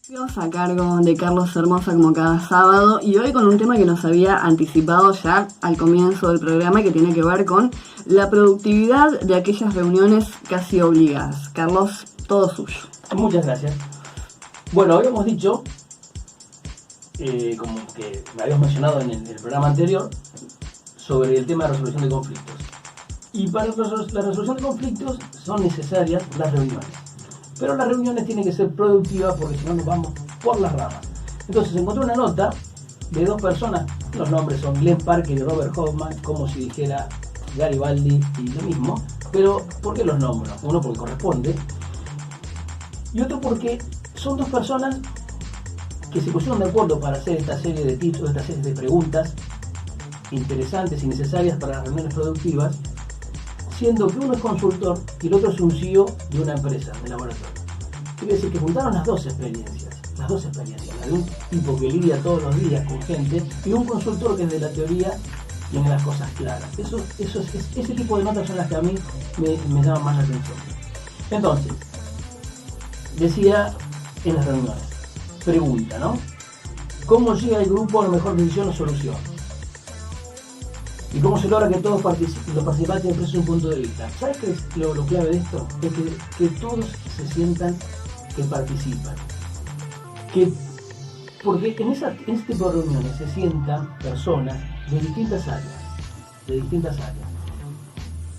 Estamos a cargo de Carlos Hermosa como cada sábado y hoy con un tema que nos había anticipado ya al comienzo del programa que tiene que ver con la productividad de aquellas reuniones casi obligadas. Carlos, todo suyo. Muchas gracias. Bueno, habíamos dicho, como que me habías mencionado en el programa anterior, sobre el tema de resolución de conflictos. Y para la resolución de conflictos son necesarias las reuniones. Pero las reuniones tienen que ser productivas porque si no nos vamos por las ramas. Entonces encontré una nota de dos personas, los nombres son Glenn Parker y Robert Hoffman, como si dijera Garibaldi y lo mismo. Pero ¿por qué los nombro? Uno porque corresponde y otro porque son dos personas que se pusieron de acuerdo para hacer esta serie de tips o esta serie de preguntas interesantes y necesarias para las reuniones productivas, siendo que uno es consultor y el otro es un CEO de una empresa, de laboratorio. Quiere decir que juntaron las dos experiencias, la de un tipo que lidia todos los días con gente y un consultor que desde la teoría tiene las cosas claras. Ese tipo de notas son las que a mí me llaman más la atención. Entonces, decía en las reuniones, pregunta, ¿no? ¿Cómo llega el grupo a la mejor decisión o solución? ¿Y cómo se logra que todos los participantes expresen un punto de vista? ¿Sabes qué es lo clave de esto? Es que todos se sientan que participan. Porque en este tipo de reuniones se sientan personas de distintas áreas.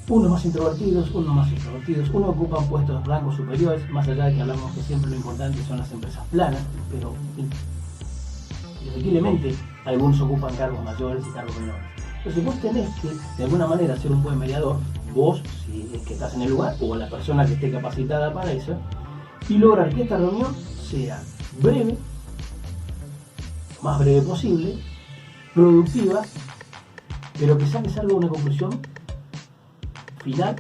Unos más introvertidos, unos ocupan puestos de rango superiores, más allá de que hablamos que siempre lo importante son las empresas planas, pero indiscutiblemente algunos ocupan cargos mayores y cargos menores. Entonces vos tenés que, de alguna manera, ser un buen mediador, vos, si es que estás en el lugar, o la persona que esté capacitada para eso, y lograr que esta reunión sea breve, más breve posible, productiva, pero que saques algo de una conclusión final,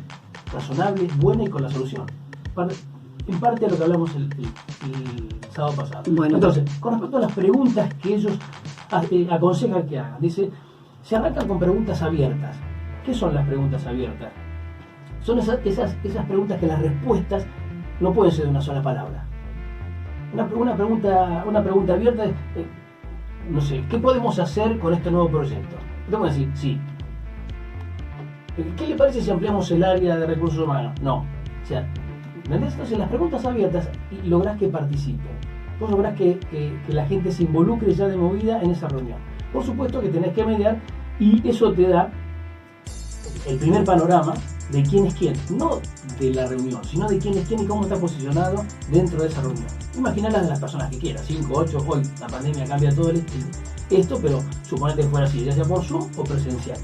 razonable, buena y con la solución. En parte a lo que hablamos el sábado pasado. Bueno. Entonces, con respecto a las preguntas que ellos aconsejan que hagan, dice, se arrancan con preguntas abiertas. ¿Qué son las preguntas abiertas? Son esas preguntas que las respuestas no pueden ser de una sola palabra. Una pregunta abierta es, no sé, ¿qué podemos hacer con este nuevo proyecto? Tengo que decir, sí. ¿Qué le parece si ampliamos el área de recursos humanos? No. O sea, ¿entendés? Entonces las preguntas abiertas y lográs que participen. Vos lográs que la gente se involucre ya de movida en esa reunión. Por supuesto que tenés que mediar y eso te da el primer panorama de quién es quién, no de la reunión, sino de quién es quién y cómo está posicionado dentro de esa reunión. Imaginarlas de las personas que quieras, 5, 8, hoy la pandemia cambia todo esto, pero suponete que fuera así, ya sea por Zoom o presencial.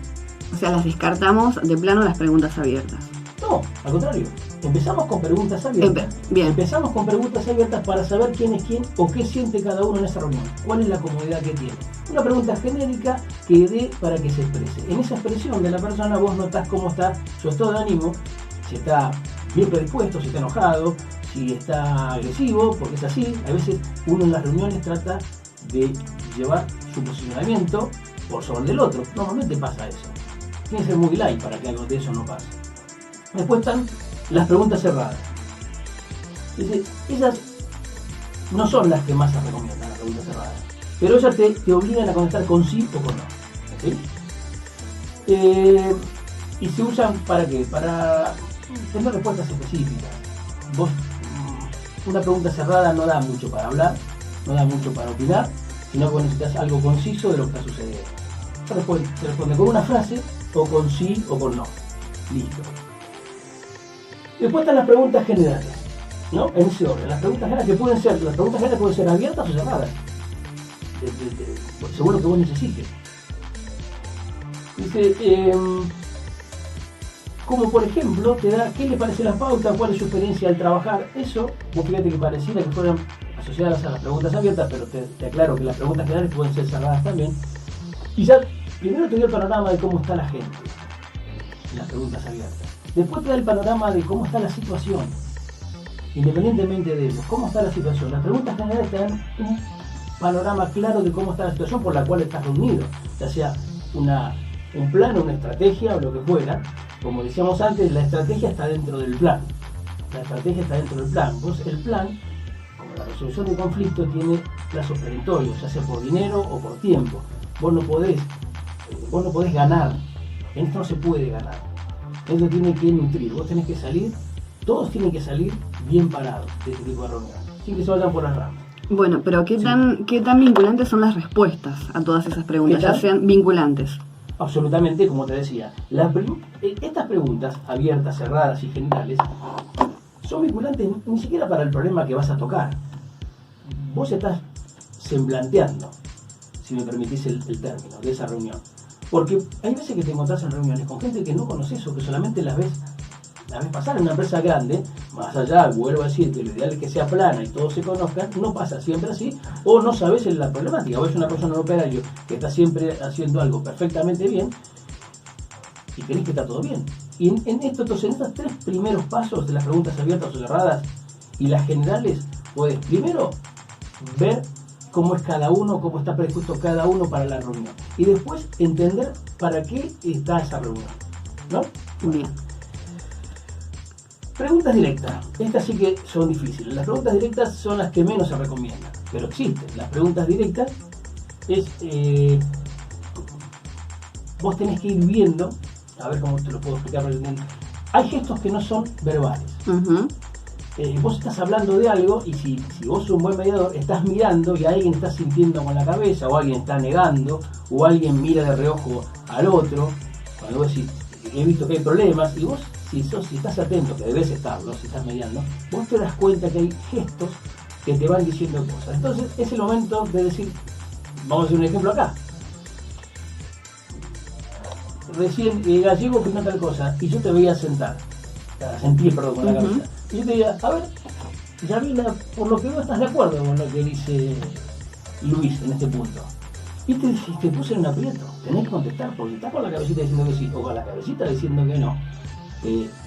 O sea, las descartamos de plano las preguntas abiertas. No, al contrario. Empezamos con preguntas abiertas. Bien. Empezamos con preguntas abiertas para saber quién es quién o qué siente cada uno en esa reunión. ¿Cuál es la comodidad que tiene? Una pregunta genérica que dé para que se exprese. En esa expresión de la persona vos notás cómo está su estado de ánimo, si está bien predispuesto, si está enojado, si está agresivo, porque es así. A veces uno en las reuniones trata de llevar su posicionamiento por sobre del otro. Normalmente pasa eso. Tiene que ser muy light para que algo de eso no pase. Después están las preguntas cerradas. Esas no son las que más se recomiendan, las preguntas cerradas. Pero ellas te obligan a contestar con sí o con no. ¿Okay? Y se usan ¿para qué? Para tener respuestas específicas. Vos, una pregunta cerrada no da mucho para hablar, no da mucho para opinar, sino que necesitas algo conciso de lo que está sucediendo. Se responde con una frase, o con sí o con no. Listo. Después están las preguntas generales, ¿no? En ese orden. Las preguntas generales pueden ser abiertas o cerradas, según lo que vos necesites. Dice, como por ejemplo, te da qué le parece la pauta, cuál es su experiencia al trabajar. Eso, vos fíjate que pareciera que fueran asociadas a las preguntas abiertas, pero te aclaro que las preguntas generales pueden ser cerradas también. Y ya, primero te dio el panorama de cómo está la gente en las preguntas abiertas. Después te da el panorama de cómo está la situación, independientemente de eso, cómo está la situación. Las preguntas generales te dan un panorama claro de cómo está la situación por la cual estás reunido, ya sea un plan, una estrategia o lo que fuera. Como decíamos antes, la estrategia está dentro del plan. Vos el plan, como la resolución de conflictos tiene plazos perentorios, ya sea por dinero o por tiempo. Vos no podés ganar. En esto no se puede ganar. Esto tiene que nutrir. Vos tenés que salir, todos tienen que salir bien parados de este tipo de reuniones, sin que se vayan por las ramas. Bueno, pero ¿qué tan vinculantes son las respuestas a todas esas preguntas? Ya sean vinculantes. Absolutamente, como te decía. Estas preguntas abiertas, cerradas y generales son vinculantes ni siquiera para el problema que vas a tocar. Vos estás semblanteando, si me permitís el término, de esa reunión. Porque hay veces que te encontrás en reuniones con gente que no conoces o que solamente la ves pasar en una empresa grande. Más allá, vuelvo a decir que lo ideal es que sea plana y todos se conozcan, no pasa siempre así, o no sabes la problemática, o es una persona operario que está siempre haciendo algo perfectamente bien y tenés que estar todo bien. Y en estos 3 primeros pasos de las preguntas abiertas o cerradas y las generales, puedes primero ver cómo es cada uno, cómo está predispuesto cada uno para la reunión. Y después entender para qué está esa reunión, ¿no? Bien. Preguntas directas. Estas sí que son difíciles. Las preguntas directas son las que menos se recomiendan, pero existen. Las preguntas directas es... vos tenés que ir viendo, a ver cómo te lo puedo explicar brevemente. Hay gestos que no son verbales. Uh-huh. Vos estás hablando de algo y si vos sos un buen mediador, estás mirando y alguien está sintiendo con la cabeza, o alguien está negando, o alguien mira de reojo al otro. Cuando vos decís, he visto que hay problemas, y vos, si estás atento, que debes estarlo, si estás mediando, vos te das cuenta que hay gestos que te van diciendo cosas. Entonces es el momento de decir, vamos a hacer un ejemplo acá. Recién Gallego opinó tal cosa y yo te veía sentir con la cabeza. Y yo te diría, a ver, Yamila, por lo que veo estás de acuerdo con lo que dice Luis en este punto. Y te puse en un aprieto, tenés que contestar, porque estás con la cabecita diciendo que sí, o con la cabecita diciendo que no.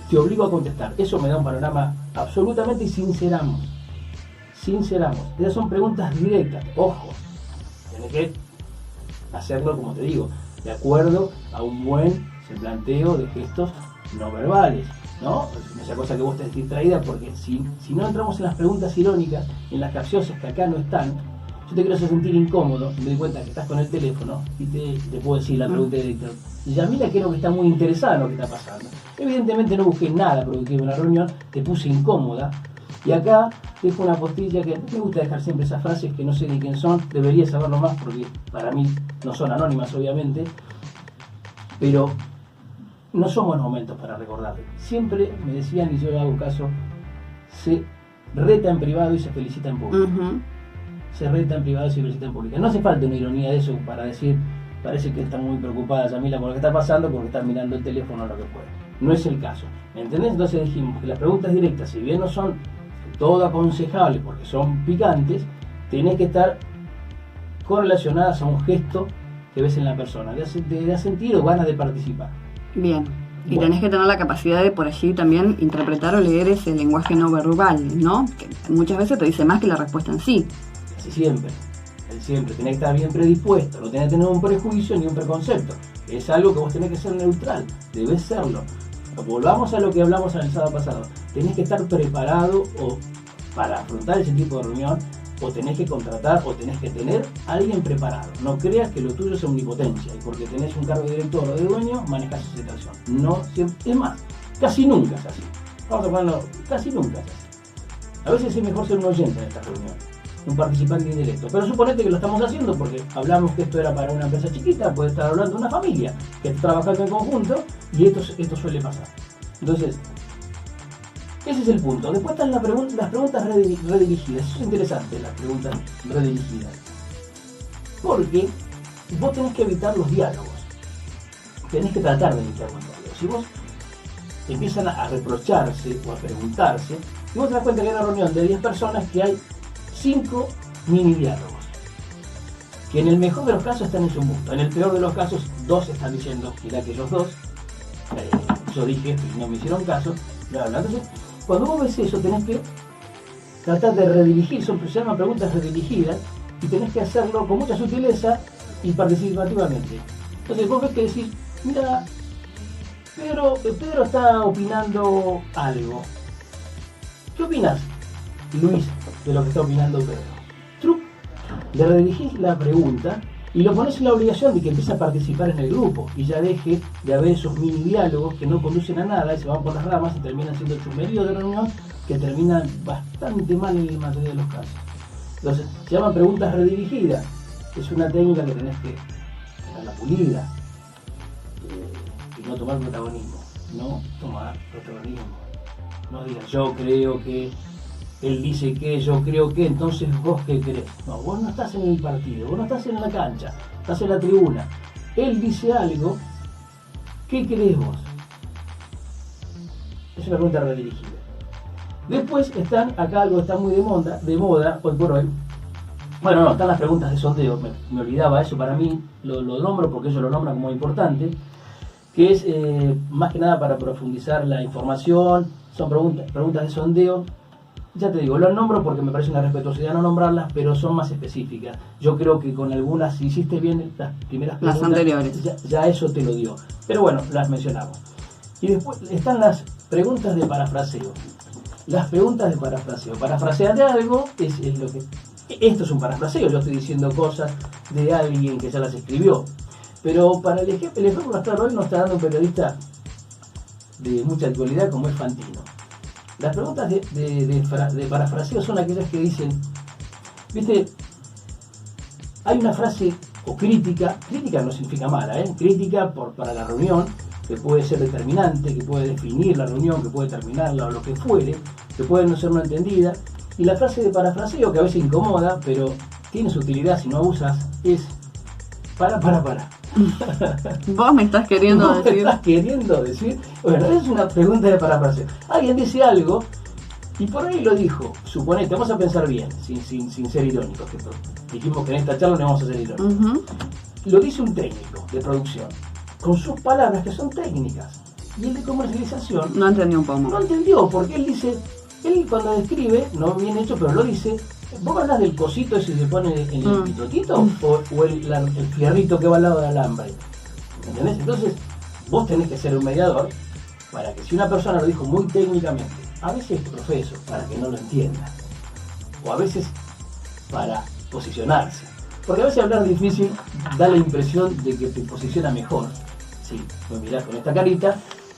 Te obligo a contestar. Eso me da un panorama absolutamente y sinceramos. Esas son preguntas directas. Ojo, tenés que hacerlo, como te digo, de acuerdo a un buen planteo de gestos no verbales, ¿no? Esa cosa que vos estés distraída, porque si no entramos en las preguntas irónicas, en las capciosas que acá no están, yo te quiero hacer sentir incómodo, me doy cuenta que estás con el teléfono y te puedo decir la pregunta directa. Yamila creo que está muy interesada en lo que está pasando. Evidentemente no busqué nada productivo en la reunión, te puse incómoda. Y acá dejo una postilla que me gusta dejar siempre esas frases que no sé ni quién son, debería saberlo más porque para mí no son anónimas obviamente, pero no son buenos momentos para recordarle. Siempre me decían, y yo hago caso, se reta en privado y se felicita en público. Uh-huh. Se reta en privado y se felicita en público. No hace falta una ironía de eso para decir, parece que está muy preocupada Yamila por lo que está pasando porque está mirando el teléfono o lo que fuera. No es el caso. ¿Entendés? Entonces dijimos que las preguntas directas, si bien no son todo aconsejables porque son picantes, tenés que estar correlacionadas a un gesto que ves en la persona, de da sentir o ganas de participar. Bien. Y bueno, tenés que tener la capacidad de por allí también interpretar o leer ese lenguaje no verbal, ¿no? Que muchas veces te dice más que la respuesta en sí. Casi siempre. Siempre tenés que estar bien predispuesto, no tenés que tener un prejuicio ni un preconcepto. Es algo que vos tenés que ser neutral, debes serlo. Volvamos a lo que hablamos el sábado pasado. Tenés que estar preparado para afrontar ese tipo de reunión, o tenés que contratar, o tenés que tener a alguien preparado. No creas que lo tuyo es omnipotencia, y porque tenés un cargo de director o de dueño, manejas esa situación. No siempre, es más, casi nunca es así. Vamos a ponerlo, casi nunca es así. A veces es mejor ser un oyente en esta reunión, un participante indirecto. Pero suponete que lo estamos haciendo porque hablamos que esto era para una empresa chiquita, puede estar hablando de una familia que está trabajando en conjunto, y esto suele pasar. Entonces, ese es el punto. Después están las preguntas redirigidas. Eso es interesante, las preguntas redirigidas. Porque vos tenés que evitar los diálogos. Tenés que tratar de evitar los diálogos. Si vos empiezan a reprocharse o a preguntarse, y vos te das cuenta que en una reunión de 10 personas que hay 5 mini diálogos, que en el mejor de los casos están en su mundo, en el peor de los casos 2 están diciendo, mirá que ellos dos, yo dije esto y no me hicieron caso, bla, bla. Entonces, cuando vos ves eso, tenés que tratar de redirigir, se llaman preguntas redirigidas, y tenés que hacerlo con mucha sutileza y participativamente. Entonces vos ves que decís, mira, Pedro está opinando algo, ¿qué opinas? Luis de lo que está opinando Pedro. Truc, le redirigís la pregunta y lo pones en la obligación de que empiece a participar en el grupo y ya deje de haber esos mini diálogos que no conducen a nada y se van por las ramas y terminan siendo chumerío de reunión que terminan bastante mal en la mayoría de los casos. Entonces, se llaman preguntas redirigidas. Es una técnica que tenés que tenerla pulida y no tomar protagonismo. No tomar protagonismo. No digas yo creo que, él dice que, yo creo que, entonces vos qué crees. No, vos no estás en el partido, vos no estás en la cancha, estás en la tribuna. Él dice algo, ¿qué crees vos? Es una pregunta redirigida. Después están acá algo que está muy de moda hoy por hoy. Bueno, no, están las preguntas de sondeo, me olvidaba eso, para mí lo nombro porque ellos lo nombran como importante, que es más que nada para profundizar la información, son preguntas de sondeo. Ya te digo, lo nombro porque me parece una respetuosidad no nombrarlas, pero son más específicas. Yo creo que con algunas, si hiciste bien las primeras preguntas, las anteriores, ya eso te lo dio. Pero bueno, las mencionamos. Y después están las preguntas de parafraseo. Las preguntas de parafraseo. Parafrasear de algo es lo que... Esto es un parafraseo, yo estoy diciendo cosas de alguien que ya las escribió. Pero para el ejemplo más claro hoy nos está dando un periodista de mucha actualidad como es Fantino. Las preguntas de parafraseo son aquellas que dicen, viste, hay una frase o crítica no significa mala, crítica para la reunión, que puede ser determinante, que puede definir la reunión, que puede terminarla o lo que fuere, que puede no ser no entendida, y la frase de parafraseo, que a veces incomoda, pero tiene su utilidad si no abusas, es para. Vos me estás queriendo decir. ¿Me estás queriendo decir? Bueno, es una pregunta de parafraseo. Alguien dice algo y por ahí lo dijo. Suponete, vamos a pensar bien, sin ser irónicos. Dijimos que en esta charla no vamos a ser irónicos. Lo dice un técnico de producción, con sus palabras que son técnicas. Y el de comercialización no entendió un poco. No entendió, porque él dice, él cuando describe, no bien hecho, pero lo dice. ¿Vos hablas del cosito ese que se pone en el pitotito? ¿O el fierrito que va al lado del alambre? ¿Entendés? Entonces, vos tenés que ser un mediador para que si una persona lo dijo muy técnicamente, a veces profeso, para que no lo entienda. O a veces para posicionarse. Porque a veces hablar difícil da la impresión de que te posiciona mejor. Sí, me mirás con esta carita,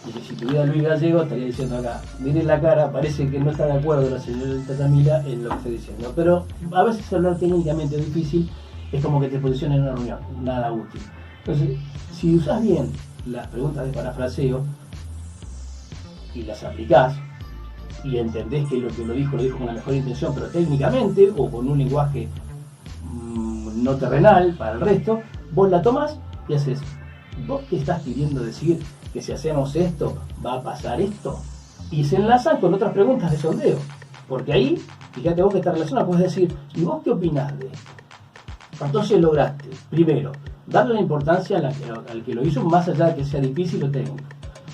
y si tuviera Luis Gallego estaría diciendo acá, miren la cara, parece que no está de acuerdo la señorita Camila en lo que estoy diciendo. Pero a veces hablar técnicamente difícil es como que te posiciona en una reunión, nada útil. Entonces, si usás bien las preguntas de parafraseo y las aplicás y entendés que lo dijo con la mejor intención, pero técnicamente o con un lenguaje no terrenal para el resto, vos la tomás y haces, ¿vos qué estás queriendo decir? Que si hacemos esto, va a pasar esto. Y se enlazan con otras preguntas de sondeo. Porque ahí, fíjate vos que esta relación puedes decir, ¿y vos qué opinás de esto? Entonces lograste, primero, darle la importancia al que lo hizo, más allá de que sea difícil o técnico.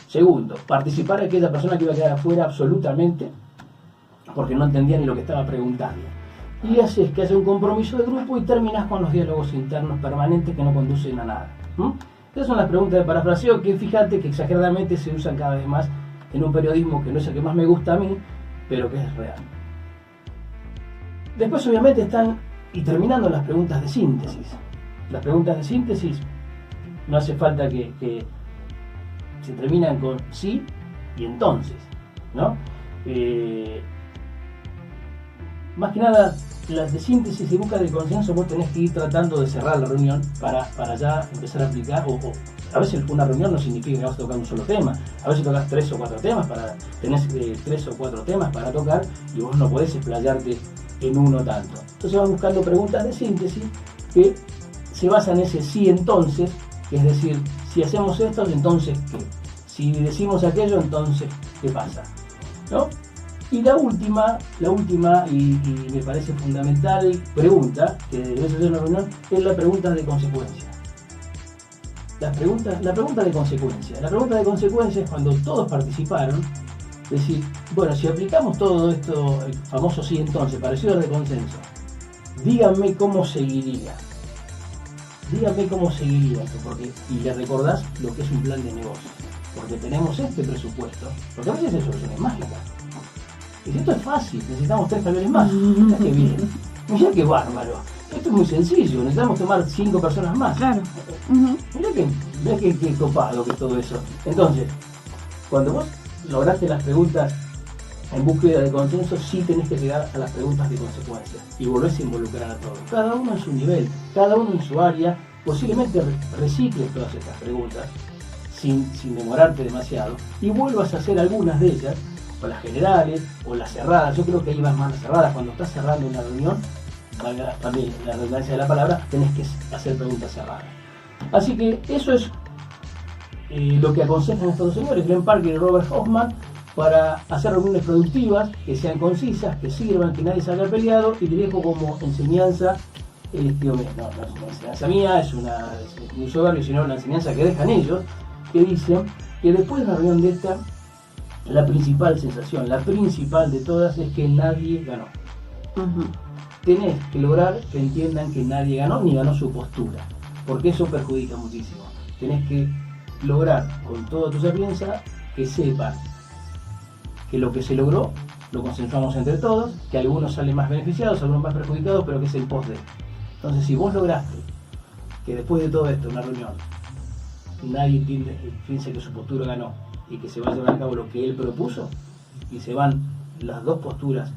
Segundo, participar a aquella persona que iba a quedar afuera absolutamente, porque no entendía ni lo que estaba preguntando. Y así es que hace un compromiso de grupo y terminás con los diálogos internos permanentes que no conducen a nada. Esas son las preguntas de parafraseo que fíjate que exageradamente se usan cada vez más en un periodismo que no es el que más me gusta a mí, pero que es real. Después obviamente están, y terminando las preguntas de síntesis. Las preguntas de síntesis no hace falta que se terminan con sí y entonces, ¿no? Más que nada, las de síntesis y búsqueda de consenso vos tenés que ir tratando de cerrar la reunión para ya empezar a aplicar, o a veces una reunión no significa que vas a tocar un solo tema, a veces tocas 3 o 4 temas, tenés 3 o 4 temas para tocar y vos no podés explayarte en uno tanto. Entonces vas buscando preguntas de síntesis que se basan en ese sí entonces, es decir, si hacemos esto, entonces ¿qué? Si decimos aquello, entonces ¿qué pasa? ¿No? Y la última y me parece fundamental pregunta que debes hacer en una reunión es la pregunta de consecuencia. La pregunta de consecuencia. La pregunta de consecuencia es cuando todos participaron, decir, bueno, si aplicamos todo esto, el famoso sí entonces, parecido al de consenso, díganme cómo seguiría. Díganme cómo seguiría esto, y le recordás lo que es un plan de negocio. Porque tenemos este presupuesto, porque a veces hay soluciones mágicas. Dice, esto es fácil, necesitamos 3 camiones más. Mirá que bien, mirá que bárbaro. Esto es muy sencillo, necesitamos tomar 5 personas más. Claro. Mirá que copado que es todo eso. Entonces, cuando vos lograste las preguntas en búsqueda de consenso, sí tenés que llegar a las preguntas de consecuencias y volvés a involucrar a todos. Cada uno en su nivel, cada uno en su área, posiblemente recicles todas estas preguntas sin demorarte demasiado y vuelvas a hacer algunas de ellas, o las generales, o las cerradas. Yo creo que ahí van más las cerradas. Cuando estás cerrando una reunión, valga también la redundancia de la palabra, tenés que hacer preguntas cerradas. Así que eso es lo que aconsejan estos dos señores, Glenn Parker y Robert Hoffman, para hacer reuniones productivas, que sean concisas, que sirvan, que nadie salga peleado. Y te dejo como enseñanza, no es una enseñanza mía, es muy soberbio, sino una enseñanza que dejan ellos, que dicen que después de una reunión de esta, la principal sensación, la principal de todas, es que nadie ganó. Tenés que lograr que entiendan que nadie ganó, ni ganó su postura, porque eso perjudica muchísimo. Tenés que lograr con toda tu sapiencia que sepan que lo que se logró lo consensuamos entre todos, que algunos salen más beneficiados, algunos más perjudicados, pero que es el post de. Entonces, si vos lograste que después de todo esto, una reunión, nadie piense que su postura ganó y que se va a llevar a cabo lo que él propuso, y se van las dos posturas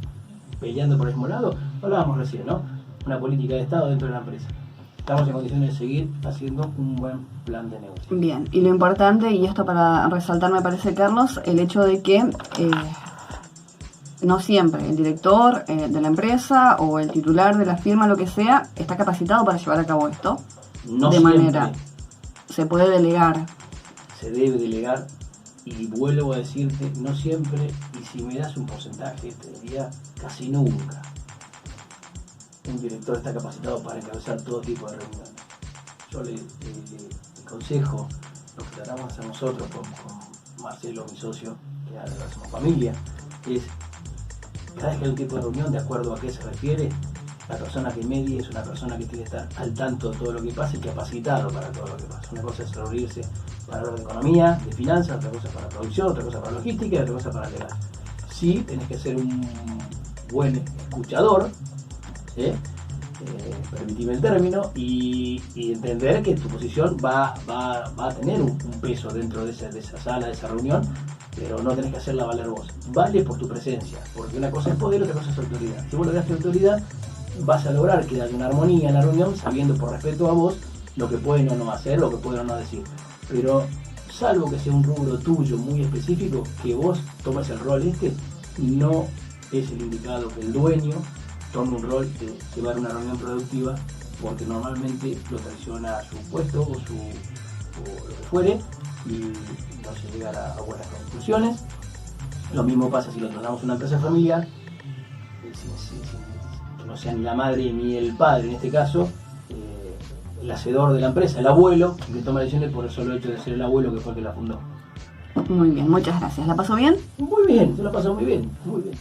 peleando por el mismo lado, hablábamos recién, ¿no? Una política de Estado dentro de la empresa. Estamos en condiciones de seguir haciendo un buen plan de negocio. Bien, y lo importante, y esto para resaltar me parece, Carlos, el hecho de que no siempre el director de la empresa o el titular de la firma, lo que sea, está capacitado para llevar a cabo esto. No de siempre. Manera, se puede delegar. Se debe delegar, y vuelvo a decirte, no siempre, y si me das un porcentaje, te diría casi nunca. Un director está capacitado para encabezar todo tipo de reuniones. Yo le aconsejo, lo que tratamos de hacer nosotros con Marcelo, mi socio, que ahora somos familia, es cada vez que hay un tipo de reunión, de acuerdo a qué se refiere, la persona que medie es una persona que tiene que estar al tanto de todo lo que pasa y capacitado para todo lo que pasa. Una cosa es reunirse para hablar de economía, de finanzas, otra cosa para producción, otra cosa para logística y otra cosa para legal. Sí, tenés que ser un buen escuchador, permitime el término, y entender que tu posición va a tener un peso dentro de esa sala, de esa reunión, pero no tenés que hacerla valer vos. Vale por tu presencia, porque una cosa es poder, otra cosa es autoridad. Si vos lograste autoridad, vas a lograr que haya una armonía en la reunión, sabiendo por respeto a vos lo que pueden o no hacer, lo que pueden o no decir. Pero salvo que sea un rubro tuyo muy específico, que vos tomes el rol no es el indicado que el dueño tome un rol de llevar una reunión productiva, porque normalmente lo traiciona su puesto o lo que fuere, y no se llega a buenas conclusiones. Lo mismo pasa si lo tratamos una empresa familiar, que no sea ni la madre ni el padre, en este caso, el hacedor de la empresa, el abuelo, que toma decisiones por el solo hecho de ser el abuelo que fue el que la fundó. Muy bien, muchas gracias. ¿La pasó bien? Muy bien, se la pasó muy bien, muy bien.